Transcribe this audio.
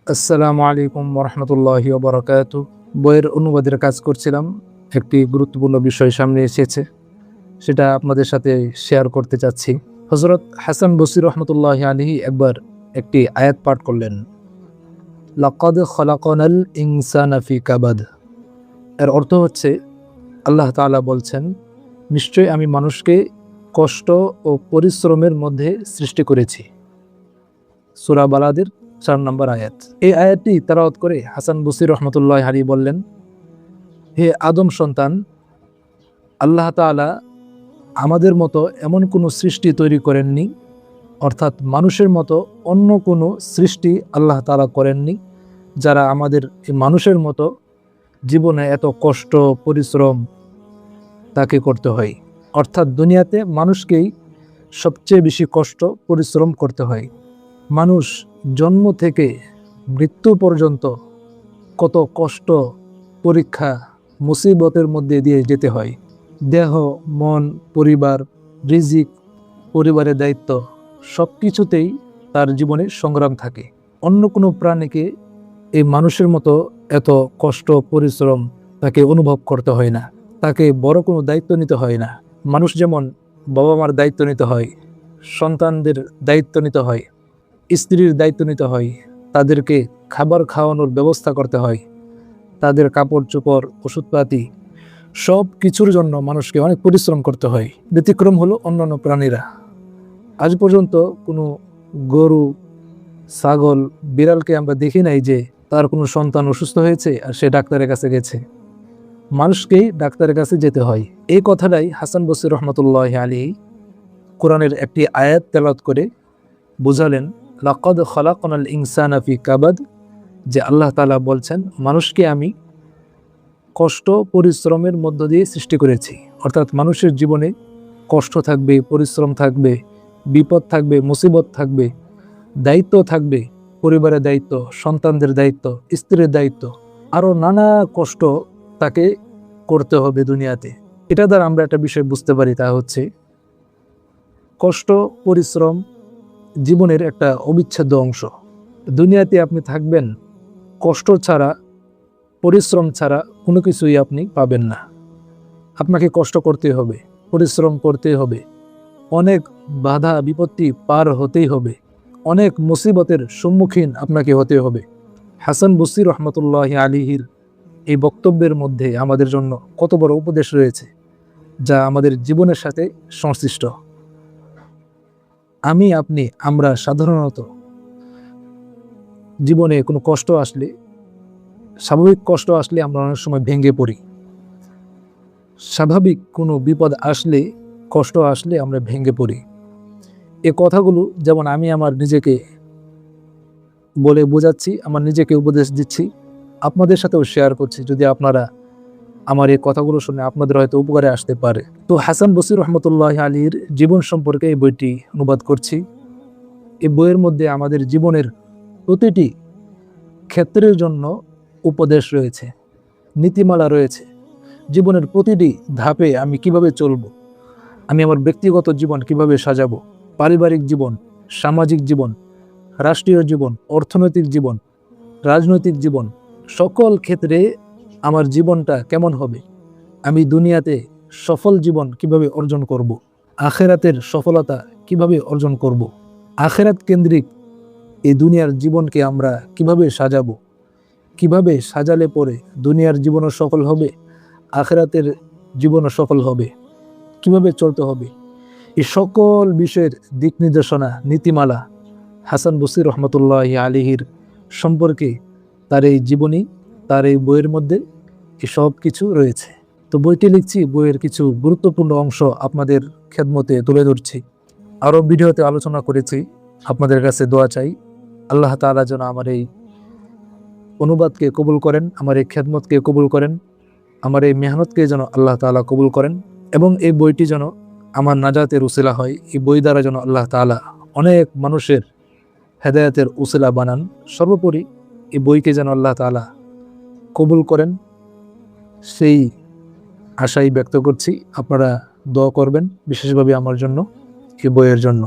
আসসালামু আলাইকুম ওরহমতুল্লাহি ওবরাকাতু। বইয়ের অনুবাদের কাজ করছিলাম। একটি গুরুত্বপূর্ণ বিষয় সামনে এসেছে, সেটা আপনাদের সাথে শেয়ার করতে চাচ্ছি। হযরত হাসান বসরি রহমতুল্লাহি আলাইহি একবার একটি আয়াত পাঠ করলেন, লাকাদ খলাকনাল ইনসানা ফি কাবাদ। এর অর্থ হচ্ছে, আল্লাহ তাআলা বলছেন, নিশ্চয়ই আমি মানুষকে কষ্ট ও পরিশ্রমের মধ্যে সৃষ্টি করেছি। সূরা বালাদের 4 নম্বর আয়াত। এই আয়াতটি তেলাওয়াত করে হাসান বসরি রহমতুল্লাহি আলাইহি বললেন, হে আদম সন্তান, আল্লাহ তাআলা আমাদের মতো এমন কোনো সৃষ্টি তৈরি করেননি, অর্থাৎ মানুষের মতো অন্য কোনো সৃষ্টি আল্লাহ তাআলা করেননি যারা আমাদের এই মানুষের মতো জীবনে এত কষ্ট পরিশ্রম তাকে করতে হয়। অর্থাৎ দুনিয়াতে মানুষকেই সবচেয়ে বেশি কষ্ট পরিশ্রম করতে হয়। মানুষ জন্ম থেকে মৃত্যু পর্যন্ত কত কষ্ট, পরীক্ষা, মুসিবতের মধ্যে দিয়ে যেতে হয়। দেহ, মন, পরিবার, রিজিক, পরিবারের দায়িত্ব সব কিছুতেই তার জীবনে সংগ্রাম থাকে। অন্য কোনো প্রাণীকে এই মানুষের মতো এত কষ্ট পরিশ্রম তাকে অনুভব করতে হয় না, তাকে বড় কোনো দায়িত্ব নিতে হয় না। মানুষ যেমন বাবা মার দায়িত্ব নিতে হয়, সন্তানদের দায়িত্ব নিতে হয়, স্ত্রীর দায়িত্ব নিতে হয়, তাদেরকে খাবার খাওয়ানোর ব্যবস্থা করতে হয়, তাদের কাপড় চোপড়, ওষুধপাতি সব কিছুর জন্য মানুষকে অনেক পরিশ্রম করতে হয়। ব্যতিক্রম হলো অন্যান্য প্রাণীরা। আজ পর্যন্ত কোনো গরু, ছাগল, বিড়ালকে আমরা দেখি নাই যে তার কোনো সন্তান অসুস্থ হয়েছে আর সে ডাক্তারের কাছে গেছে। মানুষকেই ডাক্তারের কাছে যেতে হয়। এই কথাটাই হাসান বসরি রহমতুল্লাহি আলাইহি কোরআনের একটি আয়াত তেলাওয়াত করে বুঝালেন, লাকাদ খলাকনাল ইনসানা ফি কাবাদ, যে আল্লাহ তাআলা বলছেন মানুষকে আমি কষ্ট পরিশ্রমের মধ্য দিয়ে সৃষ্টি করেছি। অর্থাৎ মানুষের জীবনে কষ্ট থাকবে, পরিশ্রম থাকবে, বিপদ থাকবে, মুসিবত থাকবে, দায়িত্ব থাকবে, পরিবারের দায়িত্ব, সন্তানদের দায়িত্ব, স্ত্রীর দায়িত্ব, আরও নানা কষ্ট তাকে করতে হবে দুনিয়াতে। এটা দ্বারা আমরা একটা বিষয় বুঝতে পারি, তা হচ্ছে কষ্ট পরিশ্রম জীবনের একটা অবিচ্ছেদ্য অংশ। দুনিয়াতে আপনি থাকবেন, কষ্ট ছাড়া, পরিশ্রম ছাড়া কোনো কিছুই আপনি পাবেন না। আপনাকে কষ্ট করতে হবে, পরিশ্রম করতে হবে, অনেক বাধা বিপত্তি পার হতেই হবে, অনেক মুসিবতের সম্মুখীন আপনাকে হতে হবে। হাসান বসরি রহমতুল্লাহি আলাইহির এই বক্তব্যের মধ্যে আমাদের জন্য কত বড় উপদেশ রয়েছে, যা আমাদের জীবনের সাথে সংশ্লিষ্ট। আমরা সাধারণত জীবনে কোনো কষ্ট আসলে, স্বাভাবিক কষ্ট আসলে আমরা অনেক সময় ভেঙে পড়ি। স্বাভাবিক কোনো বিপদ আসলে, কষ্ট আসলে আমরা ভেঙে পড়ি। এ কথাগুলো যেমন আমি আমার নিজেকে বলে বোঝাচ্ছি, আমার নিজেকে উপদেশ দিচ্ছি, আপনাদের সাথেও শেয়ার করছি, যদি আপনারা আমার এই কথাগুলো শুনে আপনাদের হয়তো উপকারে আসতে পারে। তো হাসান বসরি রহমতুল্লাহি আলাইহির জীবন সম্পর্কে এই বইটি অনুবাদ করছি। এই বইয়ের মধ্যে আমাদের জীবনের প্রতিটি ক্ষেত্রের জন্য উপদেশ রয়েছে, নীতিমালা রয়েছে। জীবনের প্রতিটি ধাপে আমি কিভাবে চলব, আমি আমার ব্যক্তিগত জীবন কিভাবে সাজাবো, পারিবারিক জীবন, সামাজিক জীবন, রাষ্ট্রীয় জীবন, অর্থনৈতিক জীবন, রাজনৈতিক জীবন, সকল ক্ষেত্রে আমার জীবনটা কেমন হবে, আমি দুনিয়াতে সফল জীবন কিভাবে অর্জন করব, আখেরাতের সফলতা কিভাবে অর্জন করব, আখেরাত কেন্দ্রিক এই দুনিয়ার জীবনকে আমরা কিভাবে সাজাবো, কিভাবে সাজালে পরে দুনিয়ার জীবনও সফল হবে, আখেরাতের জীবনও সফল হবে, কিভাবে চলতে হবে, এই সকল বিষয়ের দিক নির্দেশনা, নীতিমালা হাসান বসরি রহমতুল্লাহি আলাইহির সম্পর্কে তার এই জীবনী, তার এই বইয়ের মধ্যে সব কিছু রয়েছে। তো বইটি লিখছি, বইয়ের কিছু গুরুত্বপূর্ণ অংশ আপনাদের খেদমতে তুলে ধরছি। আরও ভিডিওতে আলোচনা করেছি, আপনাদের কাছে দোয়া চাই আল্লাহ তাআলা যেন আমার এই অনুবাদকে কবুল করেন, আমার এই খেদমতকে কবুল করেন, আমার এই মেহনতকে যেন আল্লাহ তাআলা কবুল করেন, এবং এই বইটি যেন আমার নাজাতের উসিলা হয়। এই বই দ্বারা যেন আল্লাহ তাআলা অনেক মানুষের হেদায়েতের উসিলা বানান। সর্বোপরি এই বইকে যেন আল্লাহ তাআলা কবুল করেন, সেই আশাই ব্যক্ত করছি। আপনারা দোয়া করবেন বিশেষভাবে আমার জন্য, এই বইয়ের জন্য।